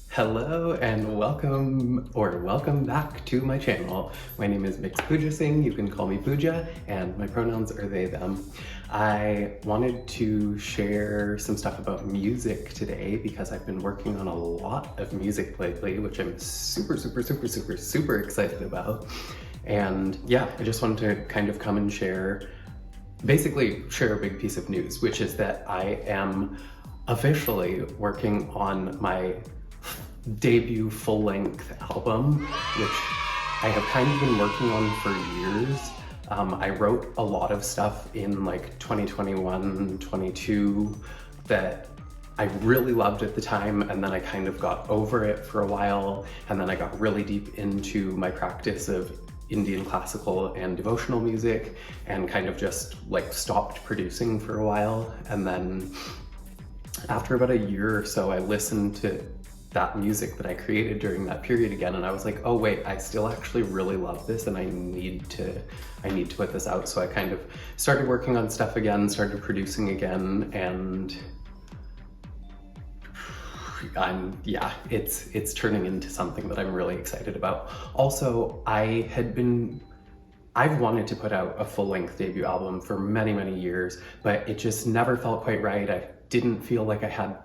Hello and welcome back to my channel. My name is Puja Singh, you can call me Puja, and my pronouns are they, them. I wanted to share some stuff about music today because I've been working on a lot of music lately, which I'm super excited about. And yeah, I just wanted to kind of come and basically share a big piece of news, which is that I am officially working on my debut full-length album, which I have kind of been working on for years. I wrote a lot of stuff in like 2021, 22 that I really loved at the time, and then I kind of got over it for a while, and then I got really deep into my practice of Indian classical and devotional music and kind of just like stopped producing for a while. And then after about a year or so, I listened to that music that I created during that period again, and I was like, oh wait, I still actually really love this and I need to put this out. So I kind of started working on stuff again, started producing again, and it's turning into something that I'm really excited about. Also, I've wanted to put out a full-length debut album for many years, but it just never felt quite right. I didn't feel like I had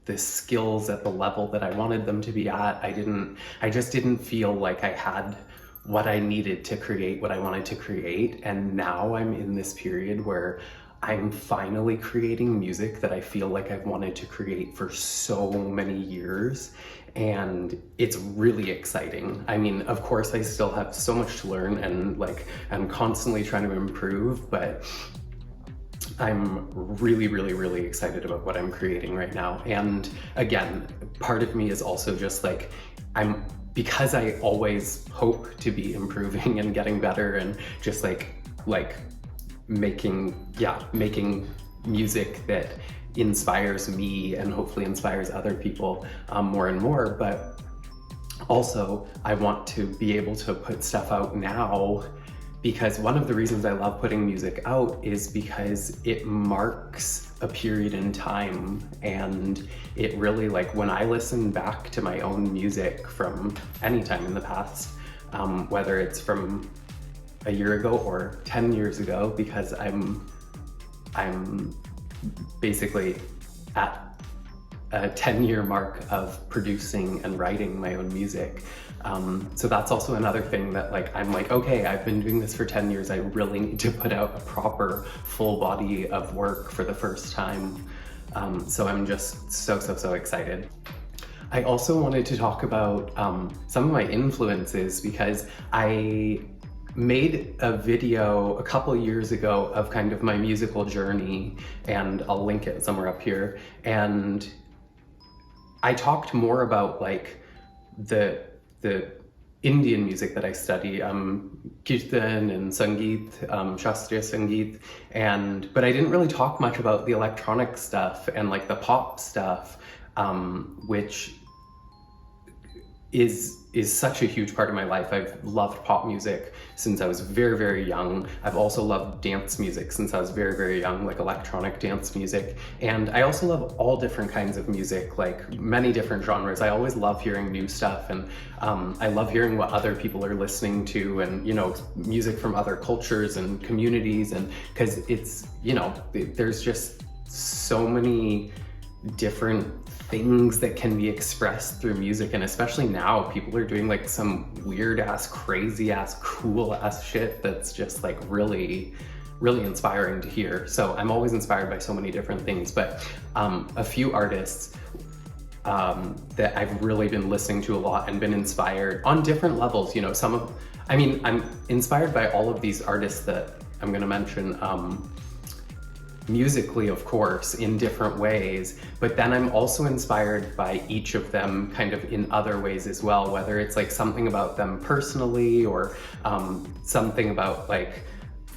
the skills at the level that I wanted them to be at. I just didn't feel like I had what I needed to create what I wanted to create. And now I'm in this period where I'm finally creating music that I feel like I've wanted to create for so many years, and it's really exciting. I mean, of course, I still have so much to learn, and like I'm constantly trying to improve, but I'm really excited about what I'm creating right now. And again, part of me is also just like, because I always hope to be improving and getting better and just like making music that inspires me and hopefully inspires other people more and more. But also I want to be able to put stuff out now, because one of the reasons I love putting music out is because it marks a period in time. And it really, like, when I listen back to my own music from any time in the past, whether it's from a year ago or 10 years ago, because I'm basically at a 10-year mark of producing and writing my own music. So that's also another thing that like, I'm like, okay, I've been doing this for 10 years. I really need to put out a proper full body of work for the first time. So I'm just so excited. I also wanted to talk about some of my influences, because I made a video a couple years ago of kind of my musical journey, and I'll link it somewhere up here. And I talked more about like the Indian music that I study, kirtan and sangeet, shastriya sangeet, but I didn't really talk much about the electronic stuff and like the pop stuff, which is such a huge part of my life. I've loved pop music since I was very young. I've also loved dance music since I was very young, like electronic dance music. And I also love all different kinds of music, like many different genres. I always love hearing new stuff, and I love hearing what other people are listening to, and, you know, music from other cultures and communities. And because it's, you know, there's just so many different things that can be expressed through music, and especially now people are doing like some weird ass, crazy ass, cool ass shit that's just like really inspiring to hear. So I'm always inspired by so many different things, but a few artists that I've really been listening to a lot and been inspired on different levels. You know, I'm inspired by all of these artists that I'm gonna mention, musically, of course, in different ways, but then I'm also inspired by each of them kind of in other ways as well, whether it's like something about them personally, or something about like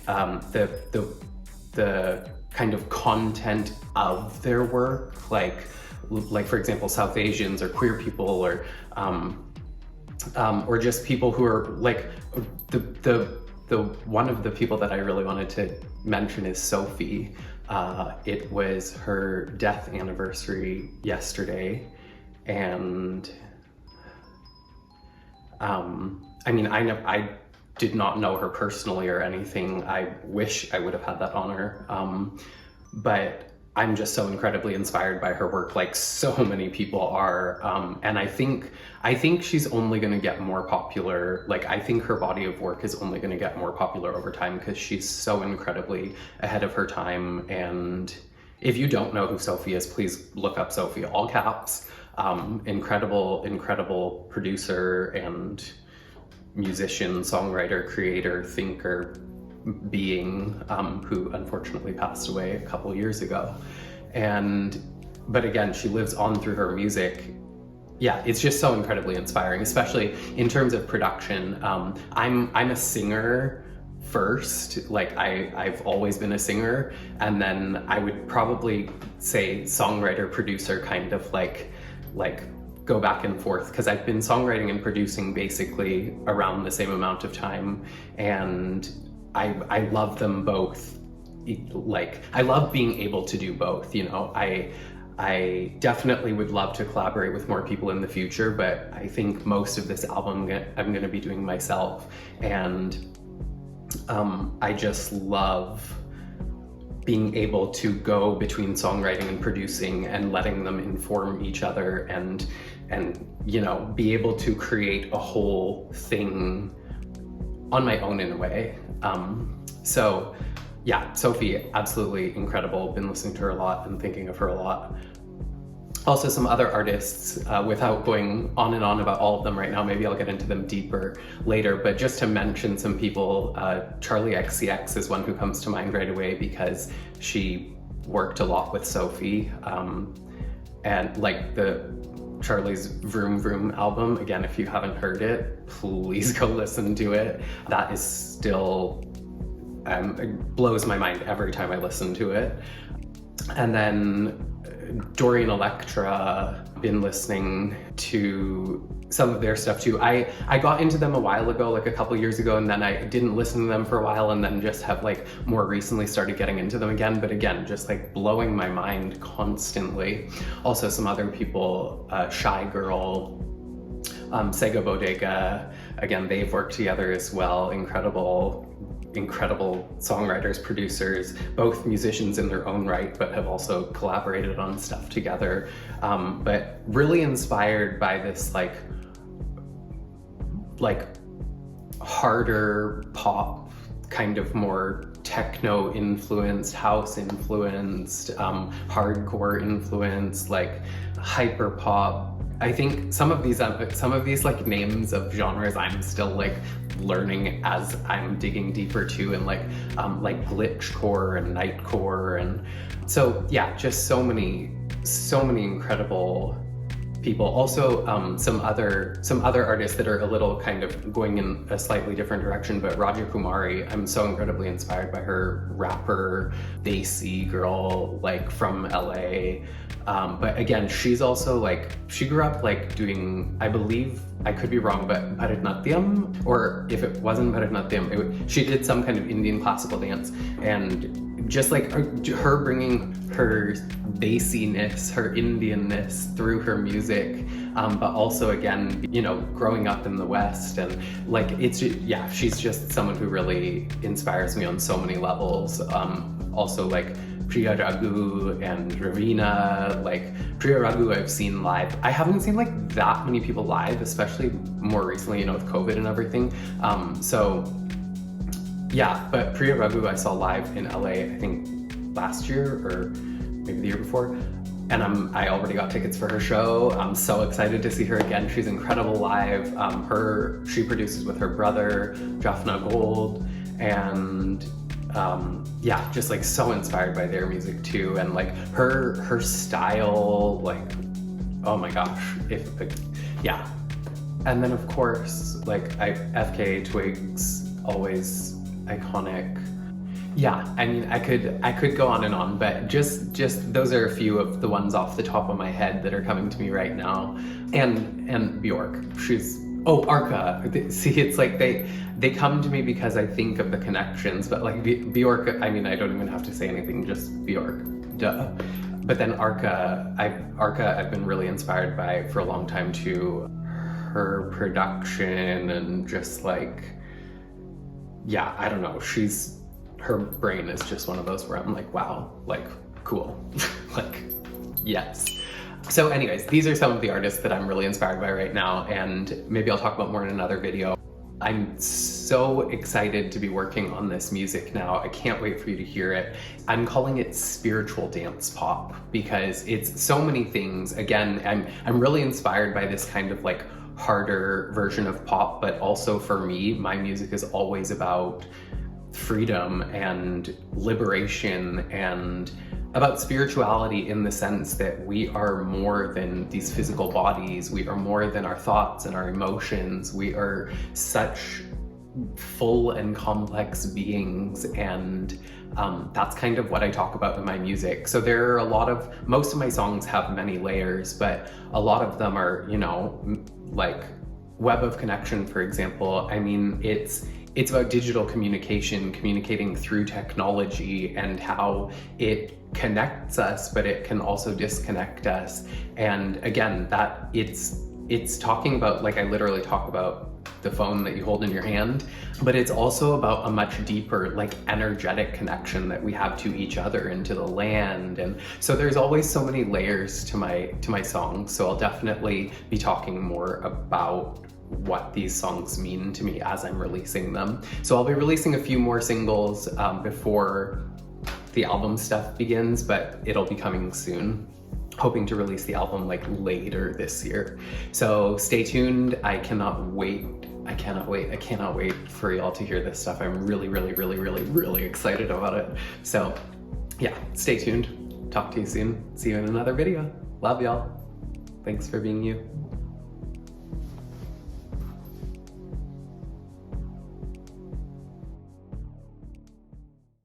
the kind of content of their work, like for example, South Asians or queer people, or just people who are like one of the people that I really wanted to mention is Sophie. It was her death anniversary yesterday, and I did not know her personally or anything. I wish I would have had that honor, but I'm just so incredibly inspired by her work, like so many people are. And I think she's only gonna get more popular. Like, I think her body of work is only gonna get more popular over time because she's so incredibly ahead of her time. And if you don't know who Sophie is, please look up Sophie, all caps. Incredible producer and musician, songwriter, creator, thinker, being, who unfortunately passed away a couple years ago. But again, she lives on through her music. Yeah, it's just so incredibly inspiring, especially in terms of production. I'm a singer first, like I've always been a singer, and then I would probably say songwriter, producer, kind of like go back and forth, because I've been songwriting and producing basically around the same amount of time, and I love them both. Like, I love being able to do both, you know. I definitely would love to collaborate with more people in the future, but I think most of this album I'm going to be doing myself. And I just love being able to go between songwriting and producing and letting them inform each other, and you know, be able to create a whole thing on my own in a way. So yeah, Sophie, absolutely incredible. Been listening to her a lot and thinking of her a lot. Also, some other artists, without going on and on about all of them right now, maybe I'll get into them deeper later, but just to mention some people, Charlie XCX is one who comes to mind right away because she worked a lot with Sophie. And like the Charlie's Vroom Vroom album, again, if you haven't heard it, please go listen to it. That is still, it blows my mind every time I listen to it. And then Dorian Electra, been listening to some of their stuff too. I got into them a while ago, like a couple years ago, and then I didn't listen to them for a while, and then just have like more recently started getting into them again. But again, just like blowing my mind constantly. Also some other people, Shy Girl, Sega Bodega, again, they've worked together as well. Incredible songwriters, producers, both musicians in their own right, but have also collaborated on stuff together. But really inspired by this like harder pop, kind of more techno influenced, house influenced, hardcore influenced, like hyper pop. I think some of these like names of genres I'm still like learning as I'm digging deeper too, and like glitchcore and nightcore, and so yeah, just so many incredible people. Also some other artists that are a little kind of going in a slightly different direction, but Raja Kumari, I'm so incredibly inspired by her, rapper, Desi girl, like from LA. But again, she's also like, she grew up like doing, I believe, I could be wrong, but Bharatanatyam, or if it wasn't Bharatanatyam, she did some kind of Indian classical dance, and just like her bringing her Desiness, her Indianness through her music, but also again, you know, growing up in the West, and like it's just, yeah, she's just someone who really inspires me on so many levels. Also like Priya Raghu and Ravina. Like Priya Raghu I've seen live. I haven't seen like that many people live, especially more recently, you know, with COVID and everything. So yeah, but Priya Raghu I saw live in LA, I think last year or maybe the year before. And I already got tickets for her show. I'm so excited to see her again. She's incredible live. She produces with her brother, Jaffna Gold, and yeah, just like so inspired by their music too, and like her style, like, oh my gosh, yeah. And then of course, like FKA Twigs, always iconic. Yeah, I mean, I could go on and on, but just those are a few of the ones off the top of my head that are coming to me right now. And Bjork, she's Oh, Arca. See, it's like they come to me because I think of the connections, but like Bjork, I mean, I don't even have to say anything, just Bjork, duh. But then Arca, I've been really inspired by for a long time too. Her production and just like, yeah, I don't know. Her brain is just one of those where I'm like, wow, like cool, like yes. So anyways, these are some of the artists that I'm really inspired by right now, and maybe I'll talk about more in another video. I'm so excited to be working on this music now. I can't wait for you to hear it. I'm calling it spiritual dance pop because it's so many things. Again, I'm really inspired by this kind of like harder version of pop, but also for me, my music is always about freedom and liberation and about spirituality in the sense that we are more than these physical bodies. We are more than our thoughts and our emotions. We are such full and complex beings, and that's kind of what I talk about in my music. So there are most of my songs have many layers, but a lot of them are, you know, like Web of Connection, for example. I mean, it's about digital communication, communicating through technology, and how it connects us, but it can also disconnect us. And again, that it's talking about, like I literally talk about the phone that you hold in your hand, but it's also about a much deeper, like energetic connection that we have to each other and to the land. And so there's always so many layers to my songs. So I'll definitely be talking more about what these songs mean to me as I'm releasing them. So I'll be releasing a few more singles before the album stuff begins, but it'll be coming soon. Hoping to release the album like later this year. So stay tuned. I cannot wait for y'all to hear this stuff. I'm really excited about it. So yeah, stay tuned. Talk to you soon. See you in another video. Love y'all. Thanks for being you.